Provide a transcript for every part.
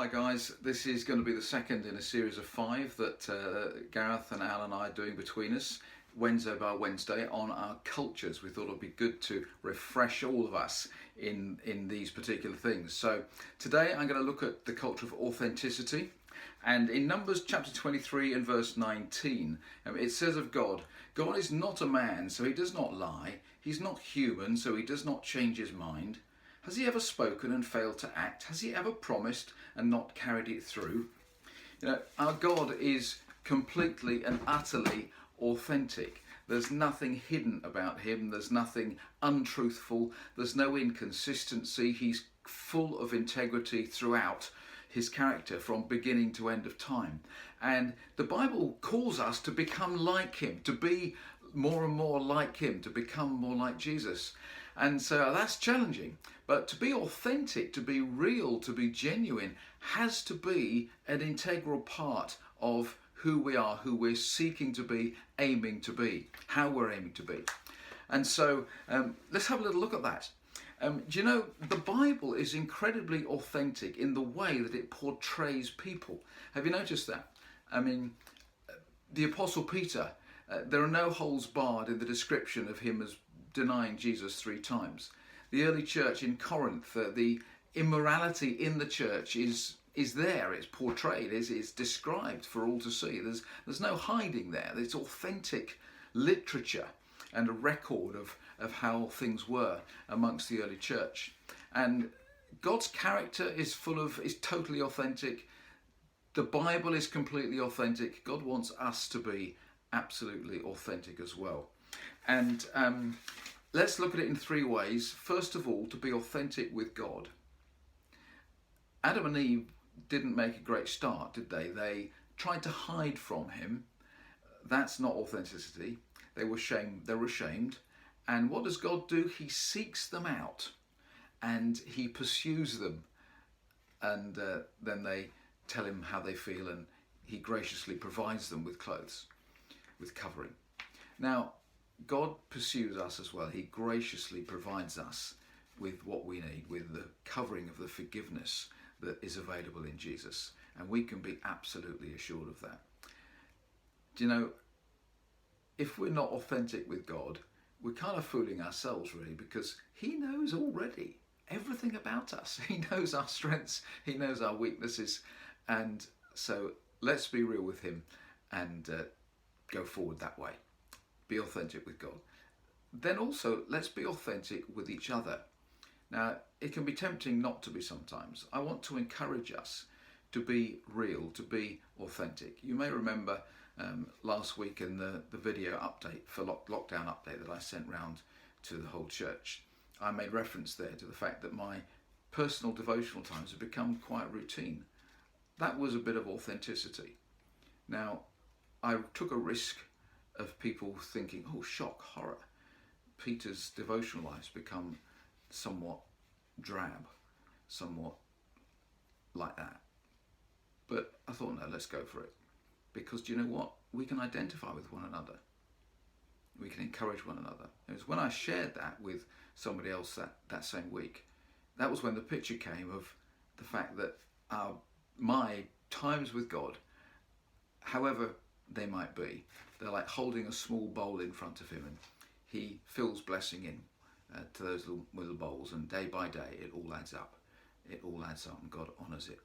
Hi guys, this is going to be the second in a series of 5 that Gareth and Al and I are doing between us, Wednesday by Wednesday, on our cultures. We thought it would be good to refresh all of us in these particular things. So today I'm going to look at the culture of authenticity. And in Numbers chapter 23 and verse 19, it says of God, God is not a man, so he does not lie. He's not human, so he does not change his mind. Has he ever spoken and failed to act? Has he ever promised and not carried it through? You know, our God is completely and utterly authentic. There's nothing hidden about him. There's nothing untruthful. There's no inconsistency. He's full of integrity throughout his character from beginning to end of time. And the Bible calls us to become like him, to be more and more like him, to become more like Jesus. And so that's challenging. But to be authentic, to be real, to be genuine, has to be an integral part of who we are, who we're seeking to be, aiming to be, how we're aiming to be. And so let's have a little look at that. Do you know, the Bible is incredibly authentic in the way that it portrays people. Have you noticed that? I mean, the Apostle Peter, there are no holes barred in the description of him as denying Jesus 3 times. The early church in Corinth, the immorality in the church is there. It's portrayed, it's described for all to see. There's no hiding there. It's authentic literature and a record of how things were amongst the early church. And God's character is totally authentic. The Bible is completely authentic. God wants us to be absolutely authentic as well. And let's look at it in 3 ways. First of all, to be authentic with God. Adam and Eve didn't make a great start, did they? They tried to hide from him. That's not authenticity. They were ashamed. And what does God do? He seeks them out and he pursues them. And then they tell him how they feel, and he graciously provides them with clothes, with covering. Now, God pursues us as well. He graciously provides us with what we need, with the covering of the forgiveness that is available in Jesus. And we can be absolutely assured of that. Do you know, if we're not authentic with God, we're kind of fooling ourselves really, because he knows already everything about us. He knows our strengths, he knows our weaknesses. And so let's be real with him and go forward that way. Be authentic with God. Then also, let's be authentic with each other. Now, it can be tempting not to be sometimes. I want to encourage us to be real, to be authentic. You may remember last week in the video update for lockdown update that I sent round to the whole church, I made reference there to the fact that my personal devotional times have become quite routine. That was a bit of authenticity. Now, I took a risk of people thinking, oh, shock, horror, Peter's devotional life's become somewhat drab, somewhat like that. But I thought, no, let's go for it. Because do you know what? We can identify with one another. We can encourage one another. It was when I shared that with somebody else that same week, that was when the picture came of the fact that my times with God, however they might be, they're like holding a small bowl in front of him, and he fills blessing in to those little bowls, and day by day it all adds up. It all adds up and God honours it.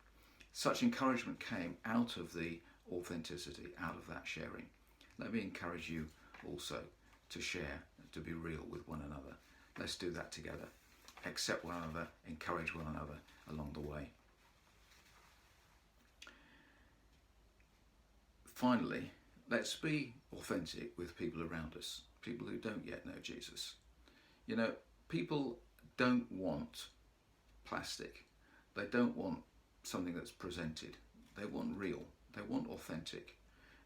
Such encouragement came out of the authenticity, out of that sharing. Let me encourage you also to share, to be real with one another. Let's do that together. Accept one another, encourage one another along the way. Finally, let's be authentic with people around us, people who don't yet know Jesus. You know, people don't want plastic. They don't want something that's presented. They want real. They want authentic.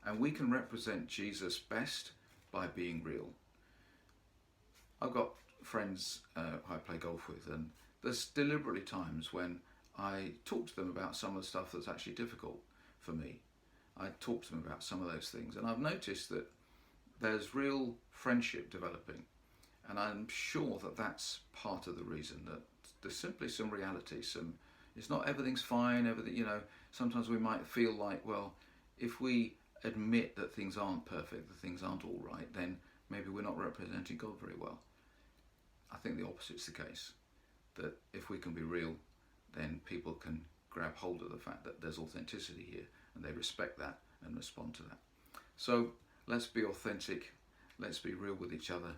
And we can represent Jesus best by being real. I've got friends I play golf with, and there's deliberately times when I talk to them about some of the stuff that's actually difficult for me. I talk to them about some of those things, and I've noticed that there's real friendship developing, and I'm sure that that's part of the reason, that there's simply some reality, some It's not everything's fine, everything, you know, sometimes we might feel like, well, if we admit that things aren't perfect, that things aren't all right, then maybe we're not representing God very well. I think the opposite's the case, that if we can be real, then people can grab hold of the fact that there's authenticity here and they respect that and respond to that. So let's be authentic, let's be real with each other,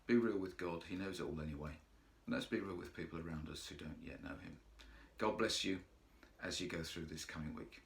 be real with God, he knows it all anyway, and let's be real with people around us who don't yet know him. God bless you as you go through this coming week.